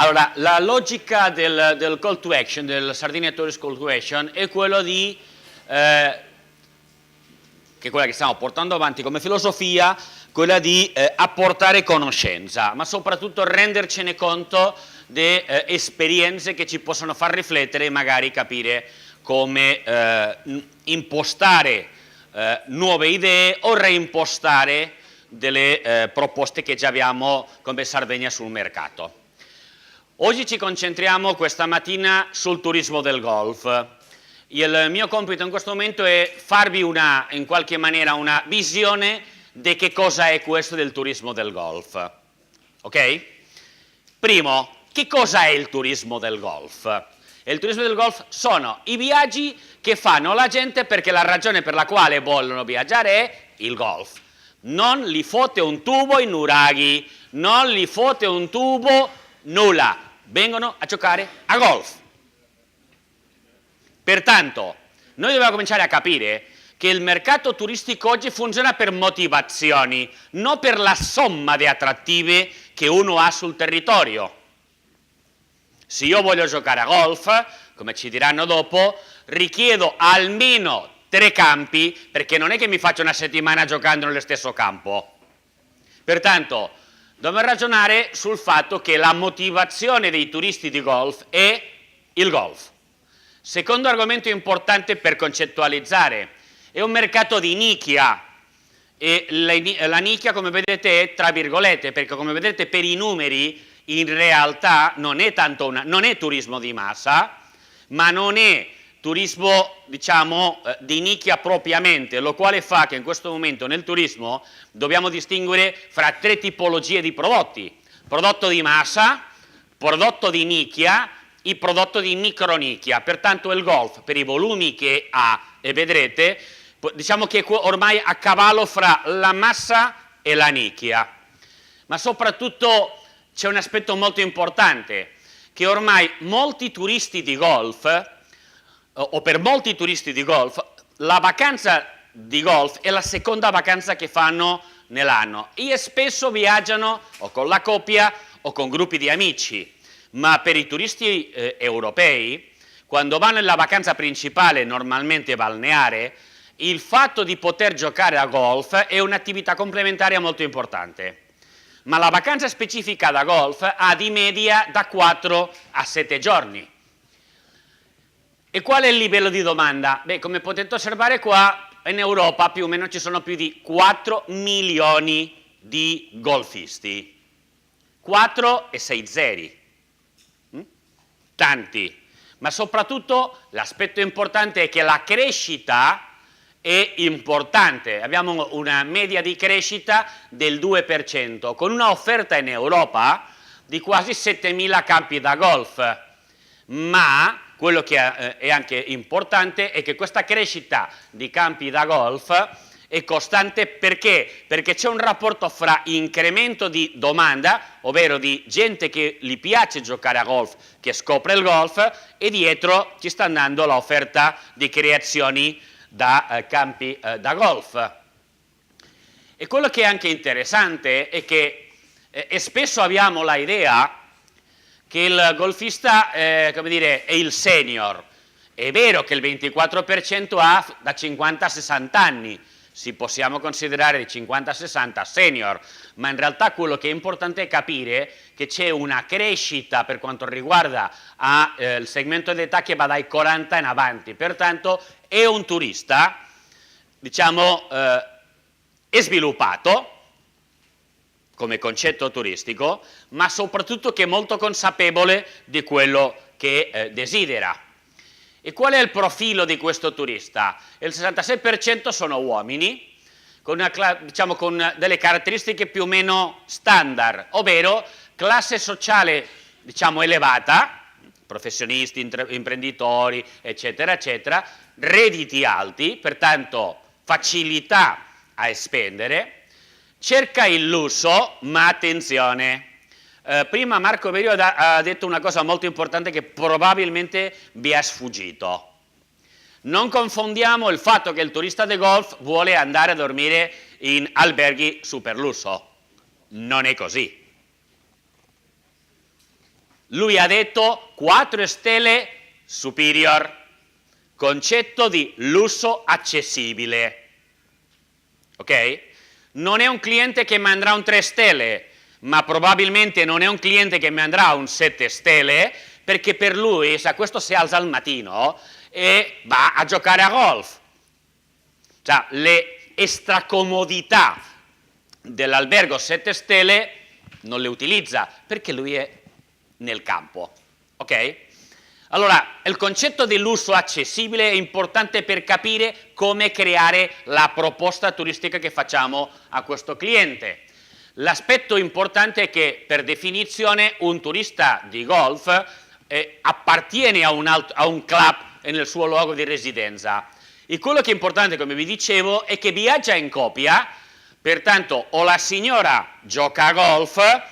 Allora, la logica del call to action, del Sardinia Tourist Call to Action, è quello di, che è quella che stiamo portando avanti come filosofia, quella di apportare conoscenza, ma soprattutto rendercene conto di esperienze che ci possono far riflettere e magari capire come impostare nuove idee o reimpostare delle proposte che già abbiamo come Sardegna sul mercato. Oggi ci concentriamo questa mattina sul turismo del golf. Il mio compito in questo momento è farvi in qualche maniera una visione di che cosa è questo del turismo del golf. Ok? Primo, che cosa è il turismo del golf? Il turismo del golf sono i viaggi che fanno la gente perché la ragione per la quale vogliono viaggiare è il golf. Non li fotte un tubo in nuraghi, non li fotte un tubo nulla. Vengono a giocare a golf. Pertanto, noi dobbiamo cominciare a capire che il mercato turistico oggi funziona per motivazioni, non per la somma di attrattive che uno ha sul territorio. Se io voglio giocare a golf, come ci diranno dopo, richiedo almeno 3 campi, perché non è che mi faccio una settimana giocando nello stesso campo. Pertanto, dobbiamo ragionare sul fatto che la motivazione dei turisti di golf è il golf. Secondo argomento importante per concettualizzare, è un mercato di nicchia e la nicchia, come vedete, è tra virgolette, perché come vedete per i numeri in realtà non è turismo di massa, ma non è turismo, diciamo, di nicchia propriamente, lo quale fa che in questo momento nel turismo dobbiamo distinguere fra 3 tipologie di prodotti: prodotto di massa, prodotto di nicchia e prodotto di micronicchia. Pertanto il golf, per i volumi che ha, e vedrete, diciamo che è ormai a cavallo fra la massa e la nicchia. Ma soprattutto c'è un aspetto molto importante, che ormai molti turisti di golf, o per molti turisti di golf, la vacanza di golf è la seconda vacanza che fanno nell'anno e spesso viaggiano o con la coppia o con gruppi di amici, ma per i turisti europei, quando vanno nella vacanza principale, normalmente balneare, il fatto di poter giocare a golf è un'attività complementare molto importante. Ma la vacanza specifica da golf ha di media da 4 a 7 giorni. E qual è il livello di domanda? Beh, come potete osservare qua, in Europa più o meno ci sono più di 4 milioni di golfisti. 4 e 6 zeri. Tanti. Ma soprattutto l'aspetto importante è che la crescita è importante. Abbiamo una media di crescita del 2%, con una offerta in Europa di quasi 7.000 campi da golf. Ma quello che è anche importante è che questa crescita di campi da golf è costante perché? Perché c'è un rapporto fra incremento di domanda, ovvero di gente che gli piace giocare a golf, che scopre il golf, e dietro ci sta andando l'offerta di creazioni da campi da golf. E quello che è anche interessante è che spesso abbiamo l'idea che il golfista come dire, è il senior. È vero che il 24% ha da 50 a 60 anni, si possiamo considerare di 50 a 60 senior, ma in realtà quello che è importante è capire che c'è una crescita per quanto riguarda il segmento d'età che va dai 40 in avanti. Pertanto è un turista, diciamo, è sviluppato come concetto turistico, ma soprattutto che è molto consapevole di quello che desidera. E qual è il profilo di questo turista? Il 66% sono uomini, diciamo, con delle caratteristiche più o meno standard, ovvero classe sociale, diciamo, elevata, professionisti, imprenditori, eccetera, eccetera, redditi alti, pertanto facilità a spendere. Cerca il lusso, ma attenzione, prima Marco Verio ha detto una cosa molto importante che probabilmente vi è sfuggito. Non confondiamo il fatto che il turista di golf vuole andare a dormire in alberghi super lusso. Non è così. Lui ha detto 4 stelle superior, concetto di lusso accessibile, ok? Non è un cliente che manderà un 3 stelle, ma probabilmente non è un cliente che manderà un 7 stelle, perché per lui, sa, questo si alza al mattino e va a giocare a golf. Cioè, le extracomodità dell'albergo 7 stelle non le utilizza, perché lui è nel campo, ok? Allora, il concetto di lusso accessibile è importante per capire come creare la proposta turistica che facciamo a questo cliente. L'aspetto importante è che, per definizione, un turista di golf appartiene a un club nel suo luogo di residenza. E quello che è importante, come vi dicevo, è che viaggia in coppia, pertanto o la signora gioca a golf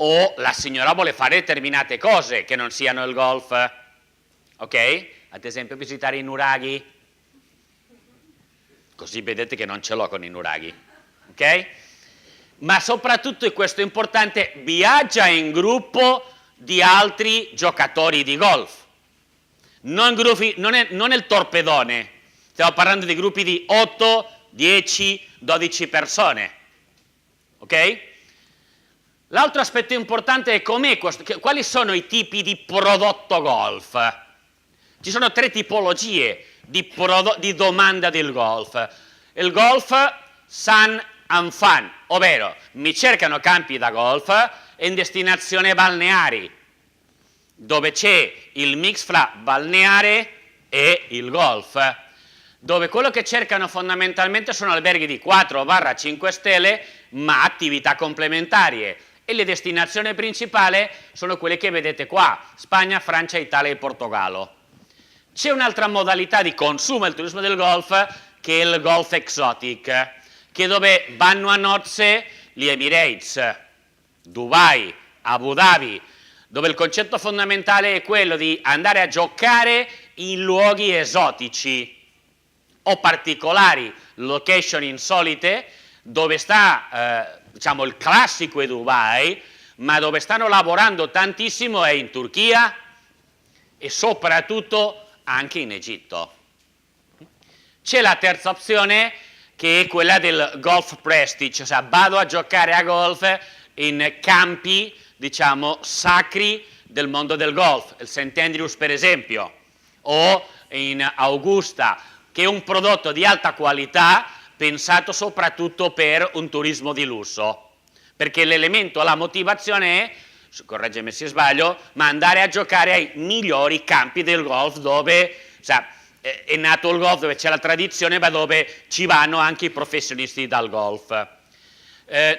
o la signora vuole fare determinate cose che non siano il golf, ok? Ad esempio visitare i nuraghi, così vedete che non ce l'ho con i nuraghi, ok? Ma soprattutto, e questo è importante, viaggia in gruppo di altri giocatori di golf, non il torpedone, stiamo parlando di gruppi di 8, 10, 12 persone, ok? L'altro aspetto importante è quali sono i tipi di prodotto golf. Ci sono 3 tipologie di domanda del golf. Il golf sun and fun, ovvero mi cercano campi da golf in destinazioni balneari, dove c'è il mix fra balneare e il golf, dove quello che cercano fondamentalmente sono alberghi di 4-5 stelle, ma attività complementarie. E le destinazioni principali sono quelle che vedete qua: Spagna, Francia, Italia e Portogallo. C'è un'altra modalità di consumo del turismo del golf, che è il golf exotic, che dove vanno a nozze gli Emirates, Dubai, Abu Dhabi, dove il concetto fondamentale è quello di andare a giocare in luoghi esotici o particolari, location insolite, dove sta diciamo il classico è Dubai, ma dove stanno lavorando tantissimo è in Turchia e soprattutto anche in Egitto. C'è la terza opzione, che è quella del golf prestige, cioè vado a giocare a golf in campi, diciamo, sacri del mondo del golf, il St. Andrews per esempio, o in Augusta, che è un prodotto di alta qualità pensato soprattutto per un turismo di lusso, perché l'elemento, la motivazione è, correggimi se sbaglio, ma andare a giocare ai migliori campi del golf, dove è nato il golf, dove c'è la tradizione, ma dove ci vanno anche i professionisti dal golf.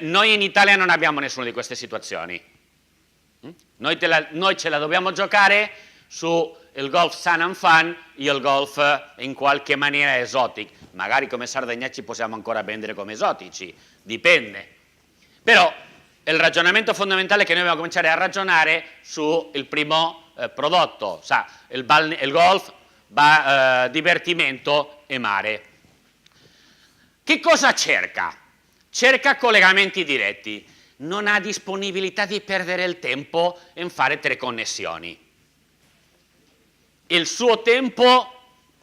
Noi in Italia non abbiamo nessuna di queste situazioni. Noi ce la dobbiamo giocare su il golf sun and fun, io il golf in qualche maniera esotic, magari come Sardegna ci possiamo ancora vendere come esotici, dipende. Però il ragionamento fondamentale è che noi dobbiamo cominciare a ragionare sul primo prodotto, il golf, divertimento e mare. Che cosa cerca? Cerca collegamenti diretti, non ha disponibilità di perdere il tempo in fare 3 connessioni. Il suo tempo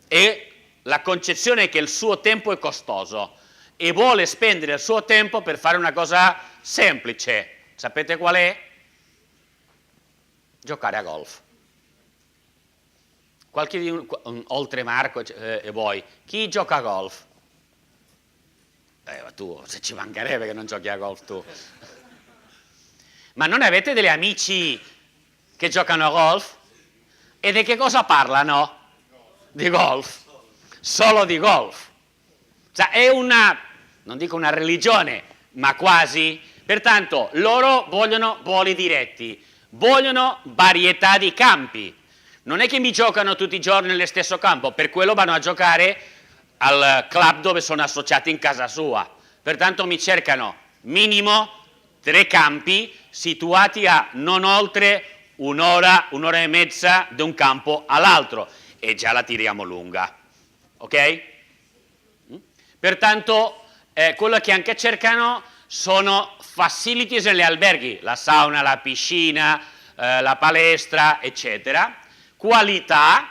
è la concezione che il suo tempo è costoso e vuole spendere il suo tempo per fare una cosa semplice. Sapete qual è? Giocare a golf. Oltre Marco e voi, chi gioca a golf? Tu, se ci mancherebbe che non giochi a golf tu. Ma non avete degli amici che giocano a golf? E di che cosa parlano? Di golf. Solo di golf. È una, non dico una religione, ma quasi. Pertanto loro vogliono voli diretti, vogliono varietà di campi. Non è che mi giocano tutti i giorni nello stesso campo, per quello vanno a giocare al club dove sono associati in casa sua. Pertanto mi cercano minimo 3 campi situati a non oltre un'ora, un'ora e mezza da un campo all'altro, e già la tiriamo lunga, ok? Pertanto quello che anche cercano sono facilities negli alberghi, la sauna, la piscina, la palestra, eccetera. Qualità,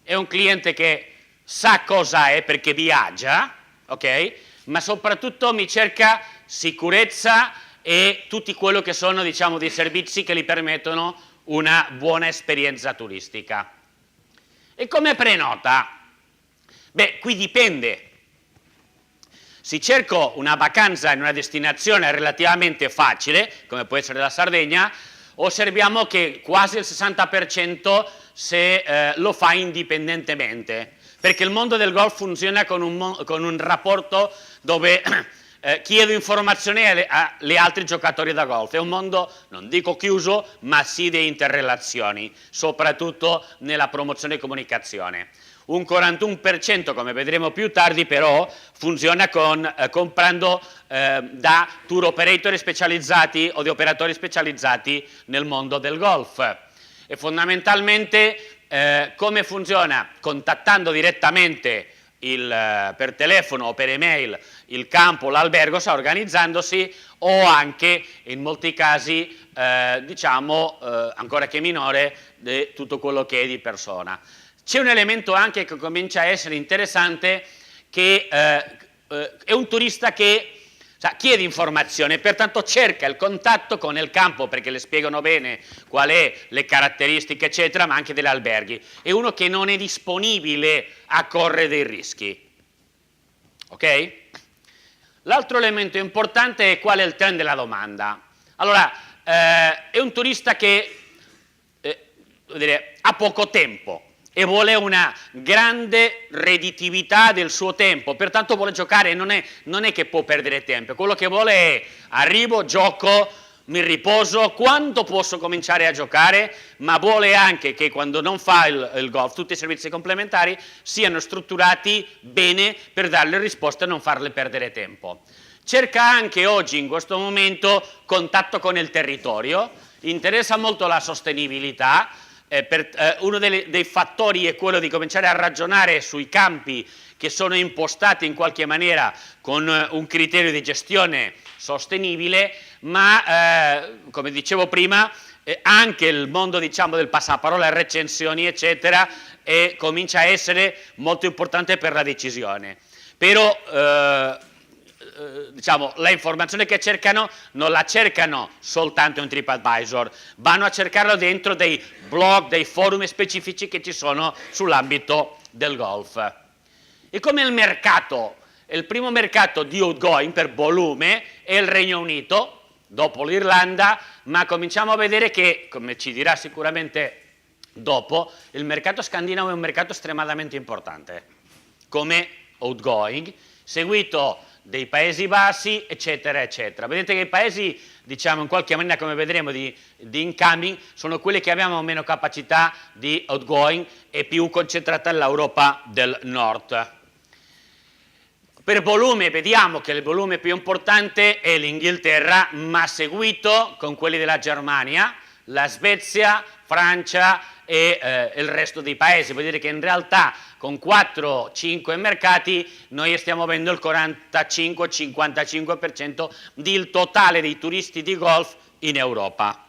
è un cliente che sa cosa è perché viaggia, ok? Ma soprattutto mi cerca sicurezza e tutti quello che sono, diciamo, dei servizi che gli permettono una buona esperienza turistica. E come prenota? Beh, qui dipende. Se cerco una vacanza in una destinazione relativamente facile, come può essere la Sardegna, osserviamo che quasi il 60% se lo fa indipendentemente, perché il mondo del golf funziona con un rapporto dove chiedo informazioni agli altri giocatori da golf. È un mondo, non dico chiuso, ma sì di interrelazioni, soprattutto nella promozione e comunicazione. Un 41%, come vedremo più tardi, però funziona comprando da tour operator specializzati o di operatori specializzati nel mondo del golf. E fondamentalmente come funziona? Contattando direttamente per telefono o per email il campo, l'albergo, organizzandosi, o anche in molti casi diciamo ancora che minore di tutto quello che è di persona. C'è un elemento anche che comincia a essere interessante, che è un turista che chiede informazione, pertanto cerca il contatto con il campo perché le spiegano bene qual è le caratteristiche eccetera, ma anche degli alberghi. È uno che non è disponibile a correre dei rischi. Ok? L'altro elemento importante è qual è il trend della domanda. Allora, è un turista che ha poco tempo e vuole una grande redditività del suo tempo, pertanto vuole giocare, non è che può perdere tempo, quello che vuole è arrivo, gioco, mi riposo, quando posso cominciare a giocare, ma vuole anche che quando non fa il golf tutti i servizi complementari siano strutturati bene per darle risposte e non farle perdere tempo. Cerca anche oggi, in questo momento, contatto con il territorio, interessa molto la sostenibilità. Uno dei fattori è quello di cominciare a ragionare sui campi che sono impostati in qualche maniera con un criterio di gestione sostenibile, ma come dicevo prima anche il mondo, diciamo, del passaparola, recensioni eccetera comincia a essere molto importante per la decisione. Però diciamo, la informazione che cercano non la cercano soltanto in TripAdvisor, vanno a cercarlo dentro dei blog, dei forum specifici che ci sono sull'ambito del golf. E come il mercato, il primo mercato di outgoing per volume è il Regno Unito, dopo l'Irlanda, ma cominciamo a vedere che, come ci dirà sicuramente dopo, il mercato scandinavo è un mercato estremamente importante come outgoing, seguito dei Paesi Bassi, eccetera, eccetera. Vedete che i paesi, diciamo, in qualche maniera, come vedremo, di incoming, sono quelli che abbiamo meno capacità di outgoing e più concentrata nell'Europa del Nord. Per volume vediamo che il volume più importante è l'Inghilterra, ma seguito con quelli della Germania, la Svezia, Francia e il resto dei paesi. Vuol dire che in realtà con 4-5 mercati noi stiamo avendo il 45-55% del totale dei turisti di golf in Europa.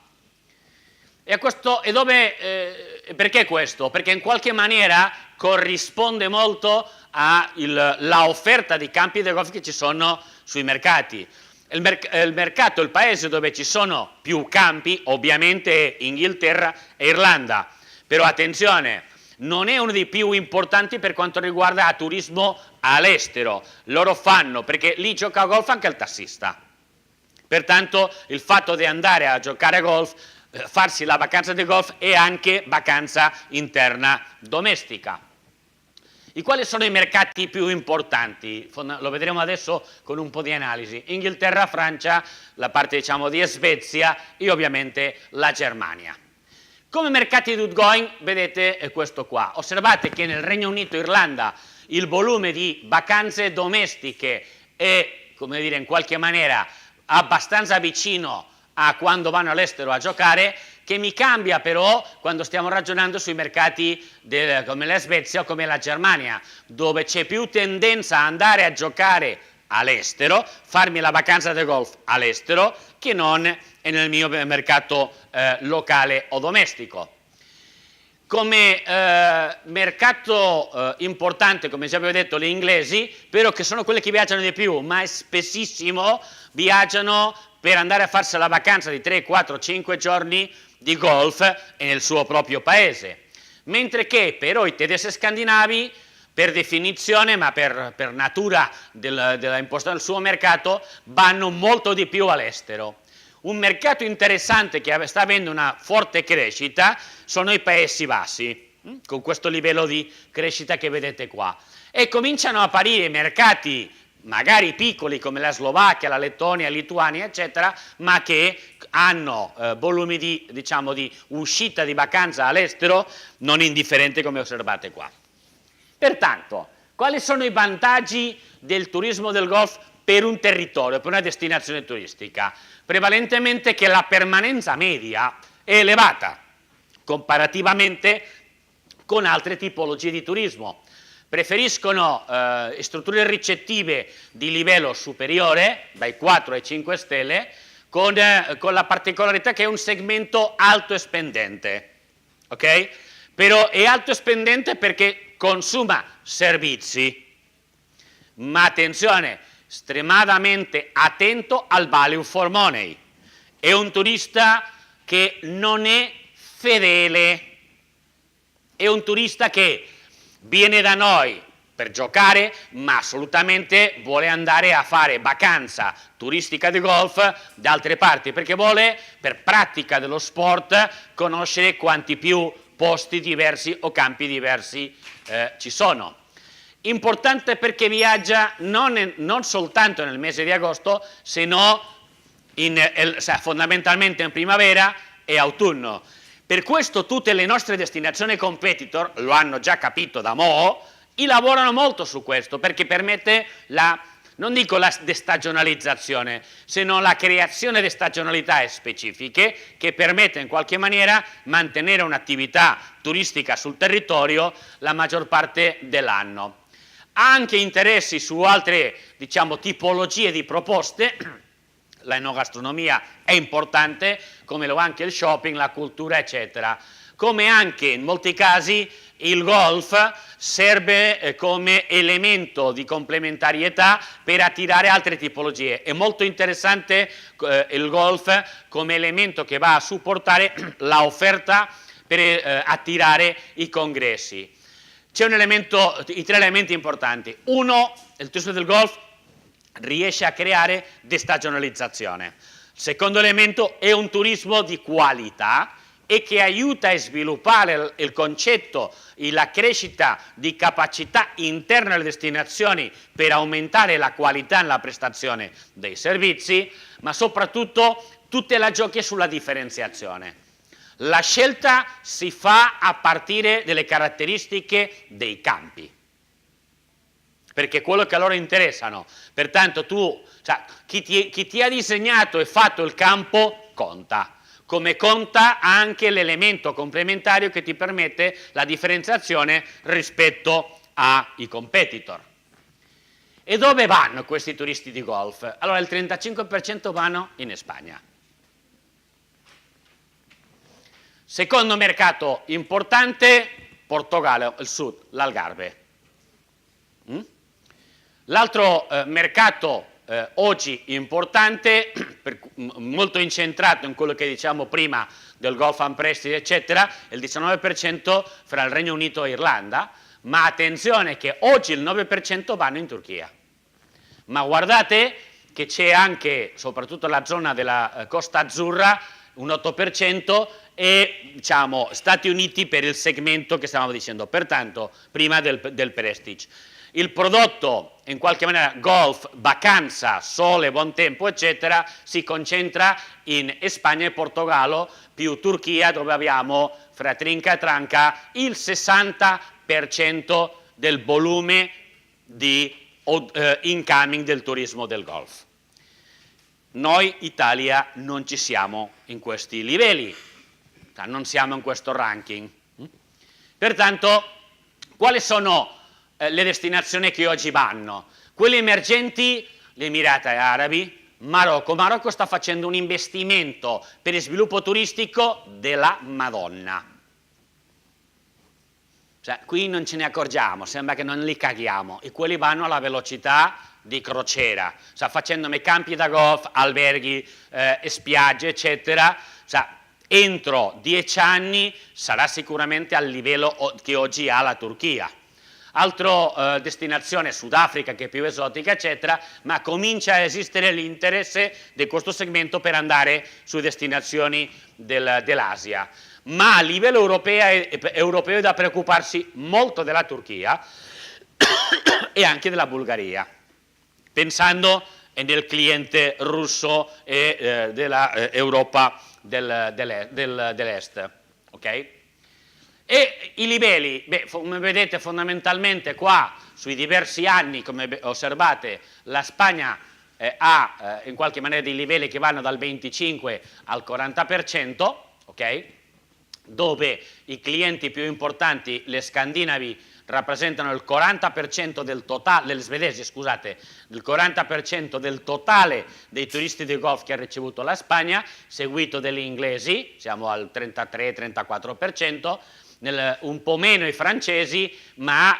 Perché questo? Perché in qualche maniera corrisponde molto all'offerta di campi di golf che ci sono sui mercati. Il mercato, il paese dove ci sono più campi, ovviamente è Inghilterra e Irlanda, però attenzione, non è uno dei più importanti per quanto riguarda il turismo all'estero. Loro fanno, perché lì gioca a golf anche il tassista. Pertanto il fatto di andare a giocare a golf, farsi la vacanza di golf è anche vacanza interna domestica. E quali sono i mercati più importanti? Lo vedremo adesso con un po' di analisi. Inghilterra, Francia, la parte, diciamo, di Svezia e ovviamente la Germania. Come mercati di outgoing, vedete, è questo qua. Osservate che nel Regno Unito e Irlanda il volume di vacanze domestiche è, come dire, in qualche maniera abbastanza vicino a quando vanno all'estero a giocare, che mi cambia però quando stiamo ragionando sui mercati come la Svezia o come la Germania, dove c'è più tendenza a andare a giocare all'estero, farmi la vacanza del golf all'estero, che non nel mio mercato locale o domestico. Come mercato importante, come già avevo detto, gli inglesi, però che sono quelli che viaggiano di più, ma spessissimo viaggiano per andare a farsi la vacanza di 3, 4, 5 giorni di golf nel suo proprio paese. Mentre che però i tedeschi scandinavi, per definizione, ma per natura della impostazione del suo mercato, vanno molto di più all'estero. Un mercato interessante che sta avendo una forte crescita sono i Paesi Bassi, con questo livello di crescita che vedete qua. E cominciano a apparire mercati magari piccoli come la Slovacchia, la Lettonia, la Lituania, eccetera, ma che hanno volumi di uscita di vacanza all'estero non indifferenti come osservate qua. Pertanto, quali sono i vantaggi del turismo del golf per un territorio, per una destinazione turistica? Prevalentemente che la permanenza media è elevata comparativamente con altre tipologie di turismo. Preferiscono strutture ricettive di livello superiore, dai 4 ai 5 stelle, con la particolarità che è un segmento alto e spendente, ok? Però è alto e spendente perché consuma servizi, ma attenzione, estremamente attento al value for money. È un turista che non è fedele, è un turista che viene da noi per giocare, ma assolutamente vuole andare a fare vacanza turistica di golf da altre parti, perché vuole, per pratica dello sport, conoscere quanti più posti diversi o campi diversi ci sono. Importante perché viaggia non soltanto nel mese di agosto, se no fondamentalmente in primavera e autunno. Per questo tutte le nostre destinazioni competitor, lo hanno già capito da mo', lavorano molto su questo, perché permette non dico la destagionalizzazione, se non la creazione di stagionalità specifiche che permette in qualche maniera mantenere un'attività turistica sul territorio la maggior parte dell'anno. Ha anche interessi su altre, tipologie di proposte. La enogastronomia è importante, come lo è anche il shopping, la cultura, eccetera. Come anche in molti casi il golf serve come elemento di complementarietà per attirare altre tipologie. È molto interessante il golf come elemento che va a supportare l'offerta per attirare i congressi. C'è i 3 elementi importanti. Uno, il turismo del golf riesce a creare destagionalizzazione. Il secondo elemento è un turismo di qualità e che aiuta a sviluppare il concetto e la crescita di capacità interne alle destinazioni per aumentare la qualità nella prestazione dei servizi, ma soprattutto tutte la giochi sulla differenziazione. La scelta si fa a partire dalle caratteristiche dei campi, perché è quello che a loro interessano. Pertanto chi ti ha disegnato e fatto il campo conta, come conta anche l'elemento complementario che ti permette la differenziazione rispetto ai competitor. E dove vanno questi turisti di golf? Allora il 35% vanno in Spagna. Secondo mercato importante, Portogallo, il sud, l'Algarve. L'altro mercato oggi importante, molto incentrato in quello che diciamo prima del golf and prestige, eccetera, il 19% fra il Regno Unito e Irlanda, ma attenzione che oggi il 9% vanno in Turchia. Ma guardate che c'è anche, soprattutto la zona della Costa Azzurra, un 8% e Stati Uniti per il segmento che stavamo dicendo, pertanto prima del prestige. Il prodotto, in qualche maniera, golf, vacanza, sole, buon tempo, eccetera, si concentra in Spagna e Portogallo, più Turchia, dove abbiamo, fra trinca e tranca, il 60% del volume di incoming del turismo del golf. Noi, Italia, non ci siamo in questi livelli, non siamo in questo ranking. Pertanto, quali sono le destinazioni che oggi vanno? Quelle emergenti gli Emirati Arabi, Marocco. Marocco sta facendo un investimento per il sviluppo turistico della Madonna. Cioè, qui non ce ne accorgiamo, sembra che non li caghiamo, e quelli vanno alla velocità di crociera, sta facendo campi da golf, alberghi, spiagge, eccetera. Cioè, entro 10 anni sarà sicuramente al livello che oggi ha la Turchia. Altra destinazione, Sudafrica, che è più esotica, eccetera, ma comincia a esistere l'interesse di questo segmento per andare su destinazioni dell'Asia. Ma a livello europeo è da preoccuparsi molto della Turchia e anche della Bulgaria, pensando nel cliente russo e dell'Europa dell'Est. Ok? E i livelli, come vedete fondamentalmente qua, sui diversi anni, come osservate, la Spagna ha in qualche maniera dei livelli che vanno dal 25 al 40%, ok? Dove i clienti più importanti, le scandinavi, rappresentano il 40% del totale, delle svedesi, scusate, il 40% del totale dei turisti di golf che ha ricevuto la Spagna, seguito dagli inglesi, siamo al 33-34%, un po' meno i francesi, ma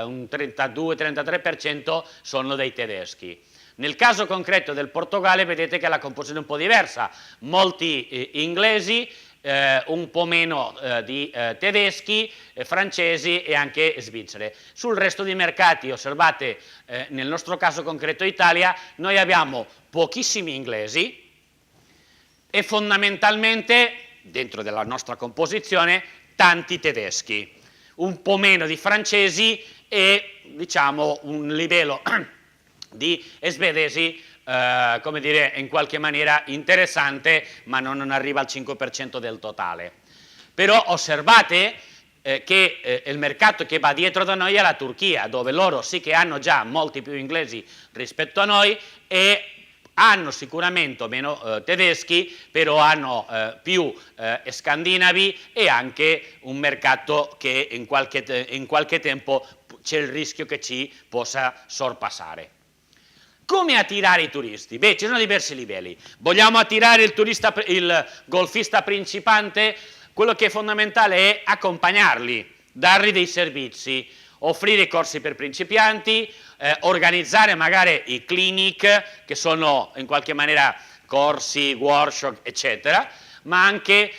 un 32-33% sono dei tedeschi. Nel caso concreto del Portogallo vedete che la composizione è un po' diversa, molti inglesi, un po' meno di tedeschi, francesi e anche svizzere. Sul resto dei mercati, osservate nel nostro caso concreto Italia, noi abbiamo pochissimi inglesi e fondamentalmente, dentro della nostra composizione, tanti tedeschi, un po' meno di francesi e diciamo un livello di svedesi come dire, in qualche maniera interessante, ma non arriva al 5% del totale. Però osservate che il mercato che va dietro da noi è la Turchia, dove loro sì che hanno già molti più inglesi rispetto a noi e hanno sicuramente meno tedeschi, però hanno più scandinavi e anche un mercato che in qualche tempo c'è il rischio che ci possa sorpassare. Come attirare i turisti? Beh, ci sono diversi livelli. Vogliamo attirare il golfista principiante? Quello che è fondamentale è accompagnarli, dargli dei servizi, offrire corsi per principianti, organizzare magari i clinic, che sono in qualche maniera corsi, workshop, eccetera, ma anche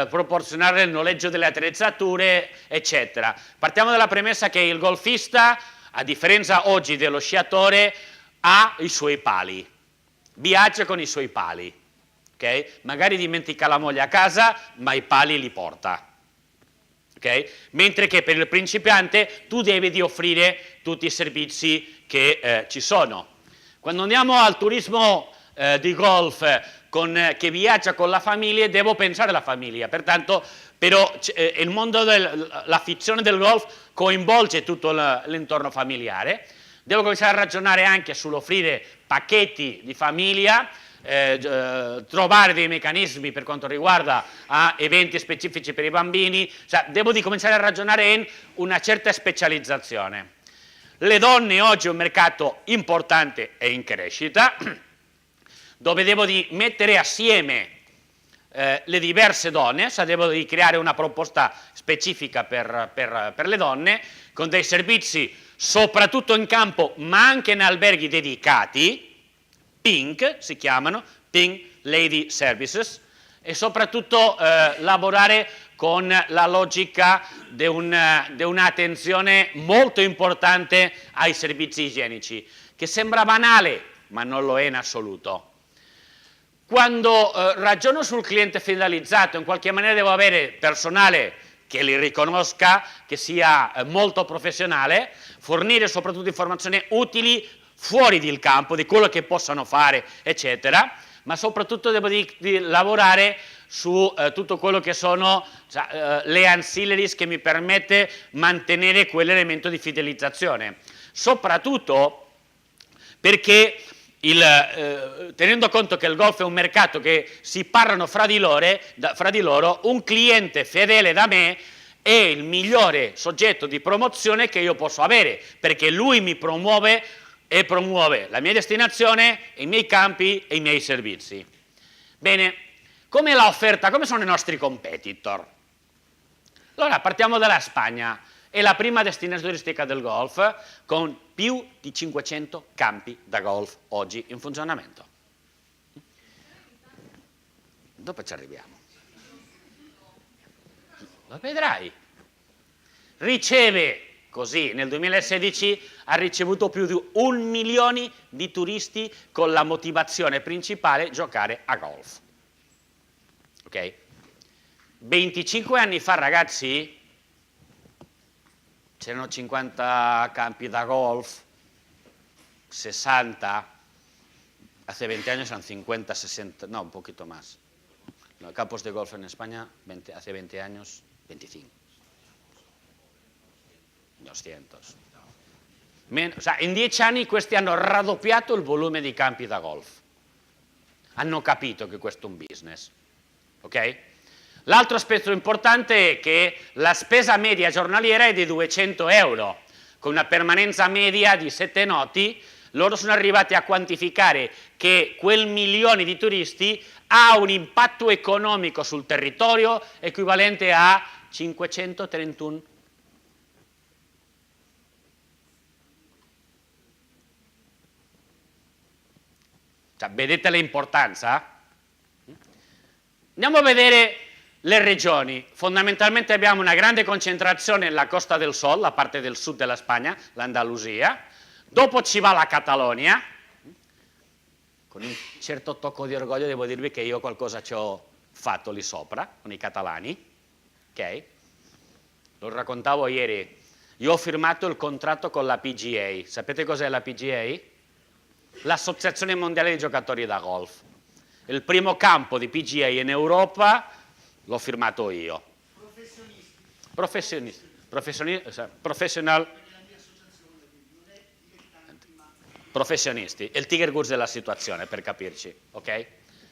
proporzionare il noleggio delle attrezzature, eccetera. Partiamo dalla premessa che il golfista, a differenza oggi dello sciatore, ha i suoi pali, viaggia con i suoi pali, ok? Magari dimentica la moglie a casa, ma i pali li porta. Okay? Mentre che per il principiante tu devi offrire tutti i servizi che ci sono. Quando andiamo al turismo di golf che viaggia con la famiglia, devo pensare alla famiglia, pertanto però il mondo l'affizione del golf coinvolge tutto l'entorno familiare. Devo cominciare a ragionare anche sull'offrire pacchetti di famiglia, trovare dei meccanismi per quanto riguarda eventi specifici per i bambini, cioè, devo cominciare a ragionare in una certa specializzazione. Le donne oggi è un mercato importante e in crescita, dove devo mettere assieme le diverse donne, cioè devo creare una proposta specifica per le donne, con dei servizi soprattutto in campo, ma anche in alberghi dedicati, PINK si chiamano, Pink Lady Services, e soprattutto lavorare con la logica di un'attenzione molto importante ai servizi igienici, che sembra banale, ma non lo è in assoluto. Quando ragiono sul cliente fidelizzato, in qualche maniera devo avere personale che li riconosca, che sia molto professionale, fornire soprattutto informazioni utili fuori del campo, di quello che possono fare, eccetera, ma soprattutto devo lavorare su tutto quello che sono le ancillaries che mi permette di mantenere quell'elemento di fidelizzazione. Soprattutto perché, tenendo conto che il golf è un mercato che si parlano fra di loro, un cliente fedele da me è il migliore soggetto di promozione che io posso avere, perché lui mi promuove e promuove la mia destinazione, i miei campi e i miei servizi. Bene, com'è l'offerta? Come sono i nostri competitor? Allora, partiamo dalla Spagna. È la prima destinazione turistica del golf con più di 500 campi da golf oggi in funzionamento. Dopo ci arriviamo. Lo vedrai. Riceve, così, nel 2016 ha ricevuto più di 1 milione di turisti con la motivazione principale giocare a golf. Ok? 25 anni fa, ragazzi, c'erano 50 campi da golf, 60, hace 20 años eran 50, 60, no, un poquito más. Los campos de golf en España, hace 20 años, 25. 200. O sea, in 10 anni questi hanno raddoppiato il volume di campi da golf. Hanno capito che questo è un business. Ok? L'altro aspetto importante è che la spesa media giornaliera è di 200 euro, con una permanenza media di 7 notti. Loro sono arrivati a quantificare che quel milione di turisti ha un impatto economico sul territorio equivalente a 531 Cioè, vedete l'importanza? Andiamo a vedere le regioni. Fondamentalmente abbiamo una grande concentrazione nella Costa del Sol, la parte del sud della Spagna, l'Andalusia. Dopo ci va la Catalogna. Con un certo tocco di orgoglio devo dirvi che io qualcosa ci ho fatto lì sopra, con i catalani. Ok? Lo raccontavo ieri. Io ho firmato il contratto con la PGA. Sapete cos'è la PGA? L'Associazione Mondiale di Giocatori da Golf. Il primo campo di PGA in Europa l'ho firmato io. Professionisti. È il Tiger Woods della situazione, per capirci. Ok?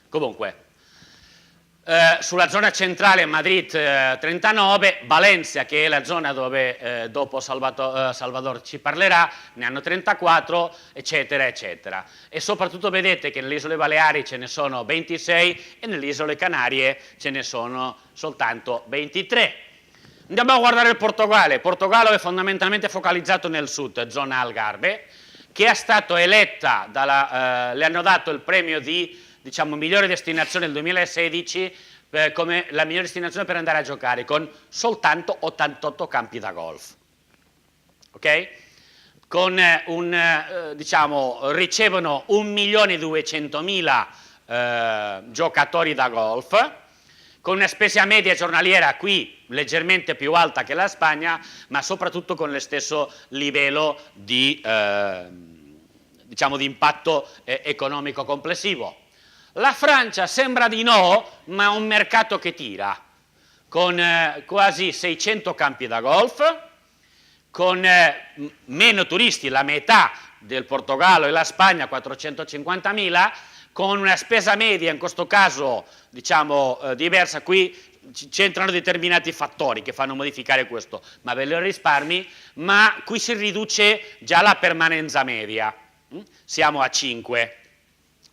Comunque, sulla zona centrale Madrid 39, Valencia, che è la zona dove dopo Salvador ci parlerà, ne hanno 34, eccetera, eccetera. E soprattutto vedete che nelle isole Baleari ce ne sono 26 e nelle isole Canarie ce ne sono soltanto 23. Andiamo a guardare il Portogallo. Il Portogallo è fondamentalmente focalizzato nel sud, zona Algarve, che è stato eletta, le hanno dato il premio di migliore destinazione del 2016 come la migliore destinazione per andare a giocare, con soltanto 88 campi da golf. Ok? Con ricevono 1.200.000 giocatori da golf, con una spesa media giornaliera qui leggermente più alta che la Spagna, ma soprattutto con lo stesso livello di impatto economico complessivo. La Francia sembra di no, ma è un mercato che tira, con quasi 600 campi da golf, con meno turisti, la metà del Portogallo e la Spagna, 450.000, con una spesa media, in questo caso diversa. Qui c'entrano determinati fattori che fanno modificare questo, ma ve lo risparmi, ma qui si riduce già la permanenza media, siamo a 5,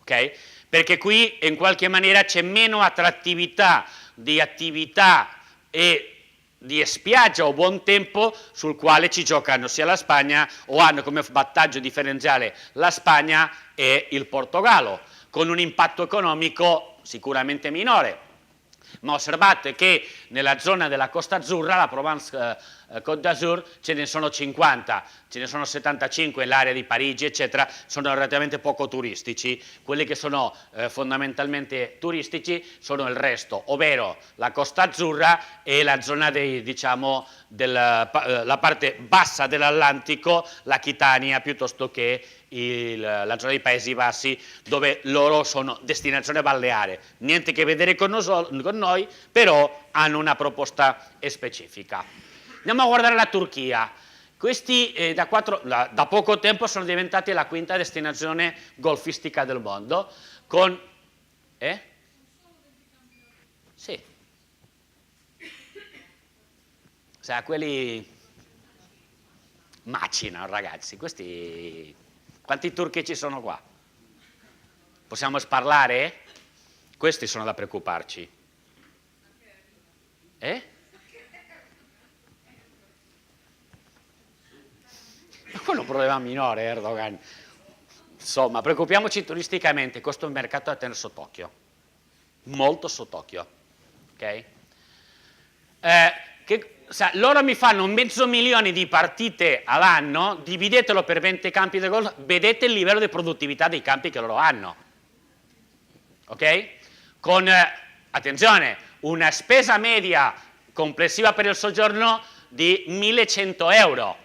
ok? Perché qui in qualche maniera c'è meno attrattività di attività e di spiaggia o buon tempo sul quale ci giocano sia la Spagna, o hanno come vantaggio differenziale la Spagna e il Portogallo, con un impatto economico sicuramente minore. Ma osservate che nella zona della Costa Azzurra, la Provence Côte d'Azur, ce ne sono 50, ce ne sono 75 nell'area di Parigi, eccetera, sono relativamente poco turistici. Quelli che sono fondamentalmente turistici sono il resto, ovvero la Costa Azzurra e la zona la parte bassa dell'Atlantico, l'Aquitania, piuttosto che la zona dei Paesi Bassi, dove loro sono destinazione balneare. Niente a che vedere con noi, però hanno una proposta specifica. Andiamo a guardare la Turchia. Questi da poco tempo sono diventati la quinta destinazione golfistica del mondo, con... Sì. O sea, quelli macinano, ragazzi, questi Quanti turchi ci sono qua? Possiamo parlare? Questi sono da preoccuparci. Ma quello è un problema minore, Erdogan. Insomma, preoccupiamoci turisticamente, questo è un mercato da tenere sott'occhio, molto sott'occhio. Okay? Loro mi fanno 500.000 di partite all'anno, dividetelo per 20 campi di golf, vedete il livello di produttività dei campi che loro hanno. Ok? Con, attenzione, una spesa media complessiva per il soggiorno di 1.100 euro,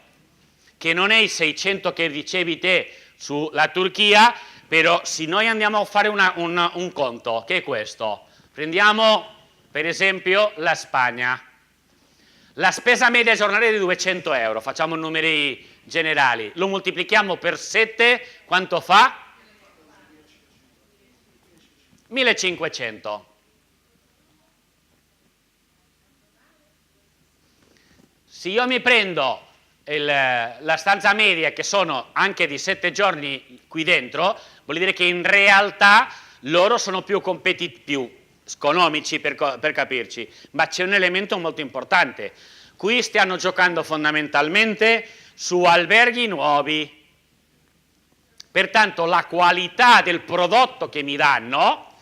che non è i 600 che dicevi te sulla Turchia, però se noi andiamo a fare un conto, che è questo, prendiamo per esempio la Spagna, la spesa media giornaliera è di 200 euro, facciamo numeri generali, lo moltiplichiamo per 7, quanto fa? 1.500. Se io mi prendo la stanza media, che sono anche di 7 giorni qui dentro, vuol dire che in realtà loro sono più competitivi, economici per capirci, ma c'è un elemento molto importante. Qui stiamo giocando fondamentalmente su alberghi nuovi, pertanto la qualità del prodotto che mi danno,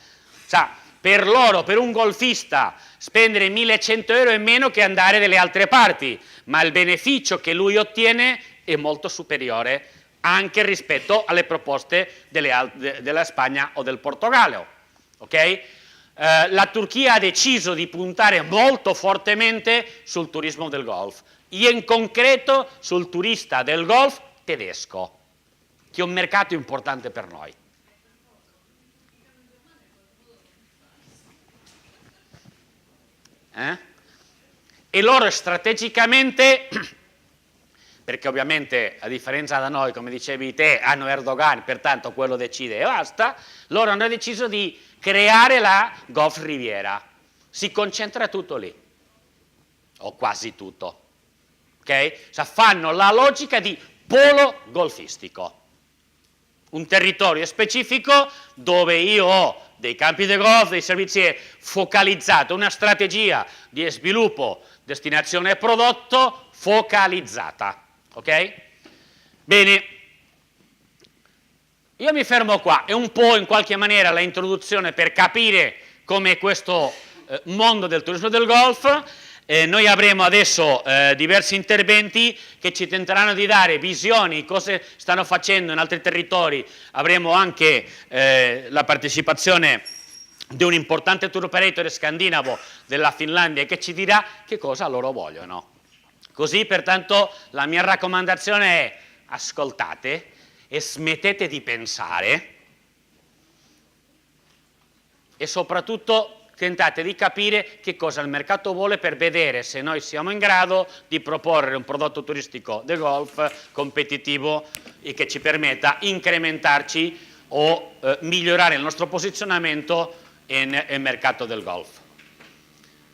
per loro, per un golfista, spendere 1.100 euro è meno che andare dalle altre parti, ma il beneficio che lui ottiene è molto superiore anche rispetto alle proposte della Spagna o del Portogallo. Okay? La Turchia ha deciso di puntare molto fortemente sul turismo del golf, e in concreto sul turista del golf tedesco, che è un mercato importante per noi. E loro strategicamente, perché ovviamente a differenza da noi, come dicevi te, hanno Erdogan, pertanto quello decide e basta, loro hanno deciso di creare la Golf Riviera, si concentra tutto lì, o quasi tutto, ok? Fanno la logica di polo golfistico, un territorio specifico dove io ho dei campi di golf, dei servizi focalizzati, una strategia di sviluppo, destinazione e prodotto focalizzata, ok? Bene, io mi fermo qua, è un po' in qualche maniera la introduzione per capire com'è questo mondo del turismo del golf. Noi avremo adesso diversi interventi che ci tenteranno di dare visioni, cosa stanno facendo in altri territori. Avremo anche la partecipazione di un importante tour operator scandinavo della Finlandia che ci dirà che cosa loro vogliono. Così, pertanto, la mia raccomandazione è: ascoltate e smettete di pensare e soprattutto tentate di capire che cosa il mercato vuole, per vedere se noi siamo in grado di proporre un prodotto turistico del golf competitivo e che ci permetta di incrementarci o migliorare il nostro posizionamento nel mercato del golf.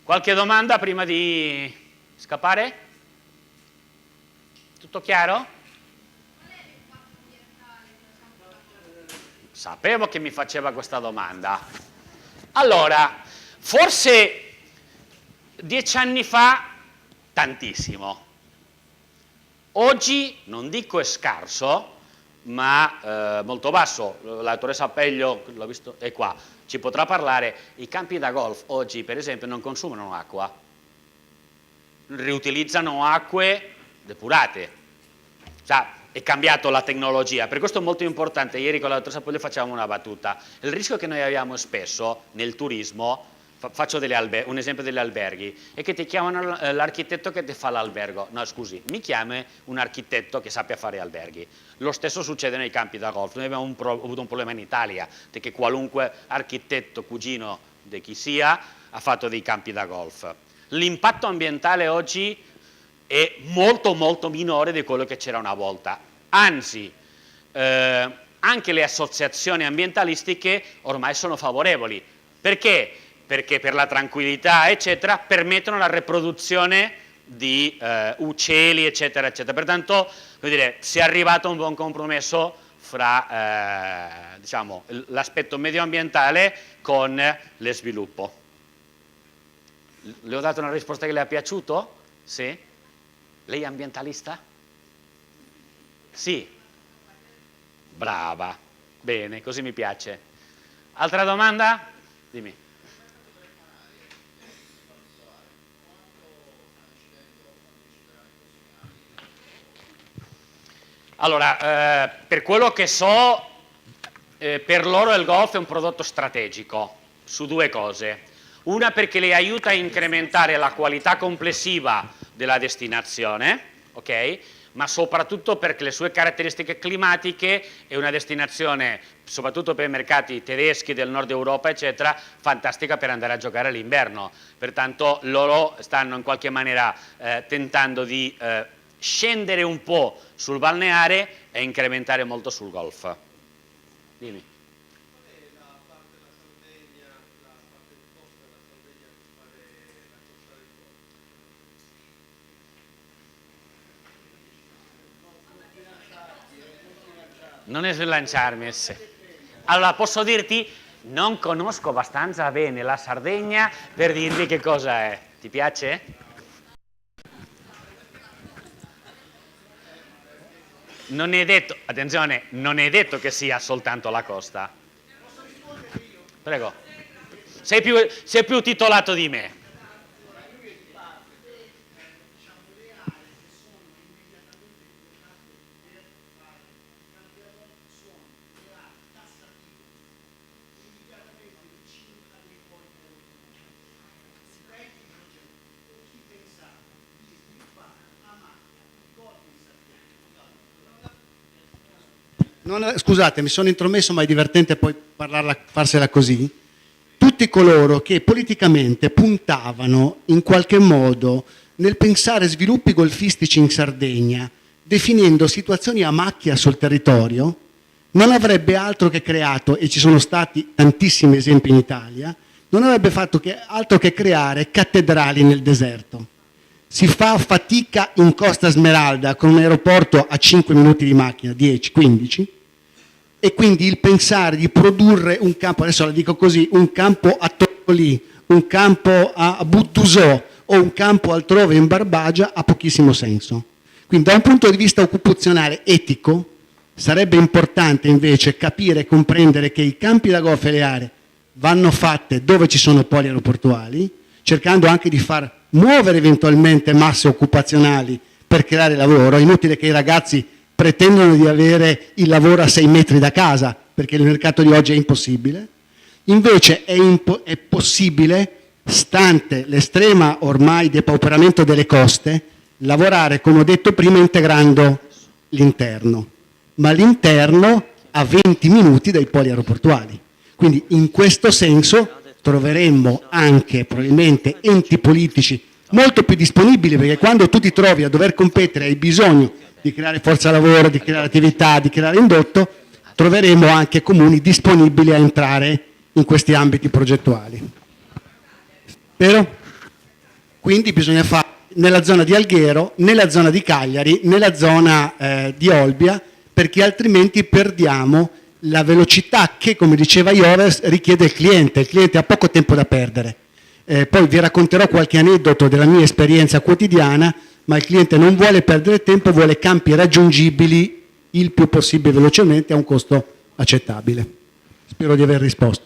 Qualche domanda prima di scappare? Tutto chiaro? Sapevo che mi faceva questa domanda. Allora, forse 10 anni fa, tantissimo. Oggi, non dico è scarso, ma molto basso. La dottoressa Appeglio, l'ho visto, è qua, ci potrà parlare. I campi da golf oggi, per esempio, non consumano acqua, riutilizzano acque depurate. È cambiato la tecnologia, per questo è molto importante. Ieri con la dottoressa Appeglio facevamo una battuta. Il rischio che noi abbiamo spesso nel turismo, faccio un esempio degli alberghi, è che ti chiamano l'architetto che ti fa l'albergo. No, scusi, mi chiami un architetto che sappia fare alberghi. Lo stesso succede nei campi da golf. Noi abbiamo avuto un problema in Italia, perché qualunque architetto, cugino di chi sia, ha fatto dei campi da golf. L'impatto ambientale oggi è molto molto minore di quello che c'era una volta. Anzi, anche le associazioni ambientalistiche ormai sono favorevoli. Perché? Perché per la tranquillità, eccetera, permettono la riproduzione di uccelli, eccetera, eccetera. Pertanto, vuol dire, si è arrivato a un buon compromesso fra diciamo, l'aspetto medioambientale con lo sviluppo. Le ho dato una risposta che le è piaciuto? Sì? Lei è ambientalista? Sì. Brava. Bene, così mi piace. Altra domanda? Dimmi. Allora, per quello che so, per loro il golf è un prodotto strategico su due cose. Una perché le aiuta a incrementare la qualità complessiva della destinazione, ok? Ma soprattutto perché le sue caratteristiche climatiche è una destinazione, soprattutto per i mercati tedeschi del nord Europa, eccetera, fantastica per andare a giocare all'inverno. Pertanto loro stanno in qualche maniera tentando di scendere un po' sul balneare e incrementare molto sul golf. Dimmi. Non è slanciarmi. Allora, posso dirti, non conosco abbastanza bene la Sardegna per dirvi che cosa è. Ti piace? Non è detto, attenzione, non è detto che sia soltanto la costa. Prego. Sei più titolato di me. Scusate, mi sono intromesso, ma è divertente poi farsela così. Tutti coloro che politicamente puntavano in qualche modo nel pensare sviluppi golfistici in Sardegna, definendo situazioni a macchia sul territorio, non avrebbe altro che creato, e ci sono stati tantissimi esempi in Italia, non avrebbe fatto altro che creare cattedrali nel deserto. Si fa fatica in Costa Smeralda con un aeroporto a 5 minuti di macchina, 10, 15, e quindi il pensare di produrre un campo, adesso la dico così, un campo a Tolì, un campo a Buttusò o un campo altrove in Barbagia ha pochissimo senso. Quindi da un punto di vista occupazionale etico sarebbe importante invece capire e comprendere che i campi da golf e le aree vanno fatte dove ci sono poli aeroportuali, cercando anche di far muovere eventualmente masse occupazionali per creare lavoro. È inutile che i ragazzi pretendono di avere il lavoro a 6 metri da casa, perché nel mercato di oggi è impossibile. Invece è possibile, stante l'estrema ormai depauperamento delle coste, lavorare, come ho detto prima, integrando l'interno, ma l'interno a 20 minuti dai poli aeroportuali. Quindi in questo senso troveremmo anche probabilmente enti politici molto più disponibili, perché quando tu ti trovi a dover competere hai bisogno di creare forza lavoro, di creare attività, di creare indotto, troveremo anche comuni disponibili a entrare in questi ambiti progettuali. Vero? Quindi bisogna fare nella zona di Alghero, nella zona di Cagliari, nella zona di Olbia, perché altrimenti perdiamo la velocità che, come diceva Ioves, richiede il cliente. Il cliente ha poco tempo da perdere. Poi vi racconterò qualche aneddoto della mia esperienza quotidiana, ma il cliente non vuole perdere tempo, vuole campi raggiungibili il più possibile velocemente a un costo accettabile. Spero di aver risposto.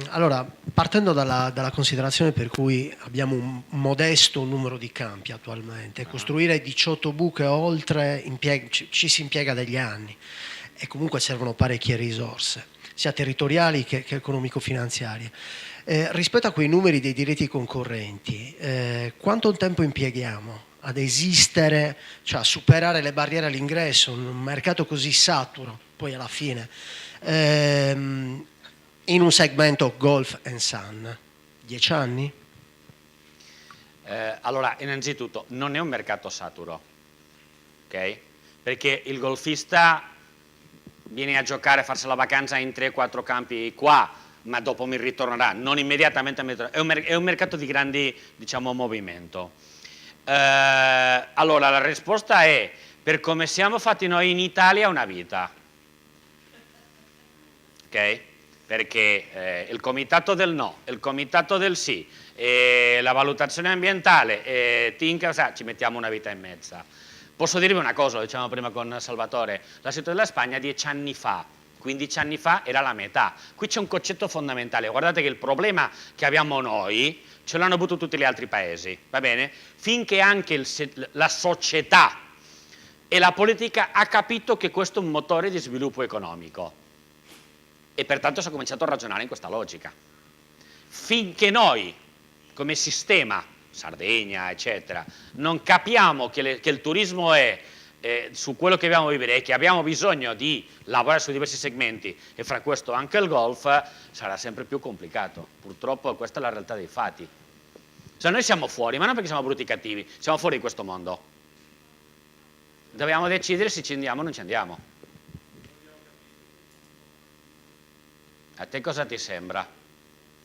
Allora, partendo dalla considerazione per cui abbiamo un modesto numero di campi attualmente, costruire 18 buche oltre ci si impiega degli anni e comunque servono parecchie risorse, sia territoriali che economico-finanziarie. Rispetto a quei numeri dei diretti concorrenti, quanto tempo impieghiamo ad esistere, cioè a superare le barriere all'ingresso in un mercato così saturo, poi alla fine, in un segmento golf and sun? 10 anni? Allora, innanzitutto, non è un mercato saturo, ok? Perché il golfista viene a giocare, a farsi la vacanza in 3-4 campi qua, ma dopo mi ritornerà, non immediatamente, è un mercato di grande, diciamo, movimento. Allora, la risposta è per come siamo fatti noi in Italia, una vita. Ok? Perché il comitato del no, il comitato del sì, la valutazione ambientale, ci mettiamo una vita e mezza. Posso dirvi una cosa, lo dicevamo prima con Salvatore, la situazione della Spagna 10 anni fa, 15 anni fa era la metà. Qui c'è un concetto fondamentale, guardate che il problema che abbiamo noi ce l'hanno avuto tutti gli altri paesi, va bene? Finché anche la società e la politica ha capito che questo è un motore di sviluppo economico e pertanto si è cominciato a ragionare in questa logica. Finché noi, come sistema, Sardegna, eccetera, non capiamo che il turismo è su quello che dobbiamo vivere e che abbiamo bisogno di lavorare su diversi segmenti e fra questo anche il golf, sarà sempre più complicato. Purtroppo questa è la realtà dei fatti. Cioè noi siamo fuori, ma non perché siamo brutti e cattivi, siamo fuori di questo mondo. Dobbiamo decidere se ci andiamo o non ci andiamo. A te cosa ti sembra?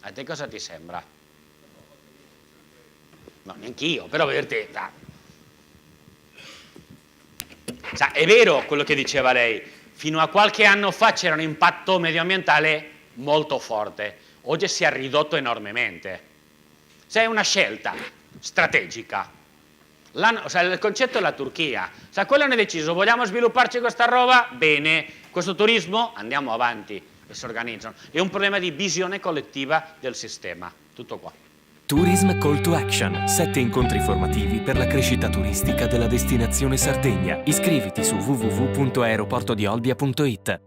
A te cosa ti sembra? No, neanch'io, però vederti... È vero quello che diceva lei, fino a qualche anno fa c'era un impatto medioambientale molto forte, oggi si è ridotto enormemente. È una scelta strategica. Il concetto è la Turchia, quello hanno deciso, vogliamo svilupparci questa roba? Bene, questo turismo? Andiamo avanti e si organizzano. È un problema di visione collettiva del sistema, tutto qua. Tourism Call to Action, 7 incontri formativi per la crescita turistica della destinazione Sardegna. Iscriviti su www.aeroportodiolbia.it.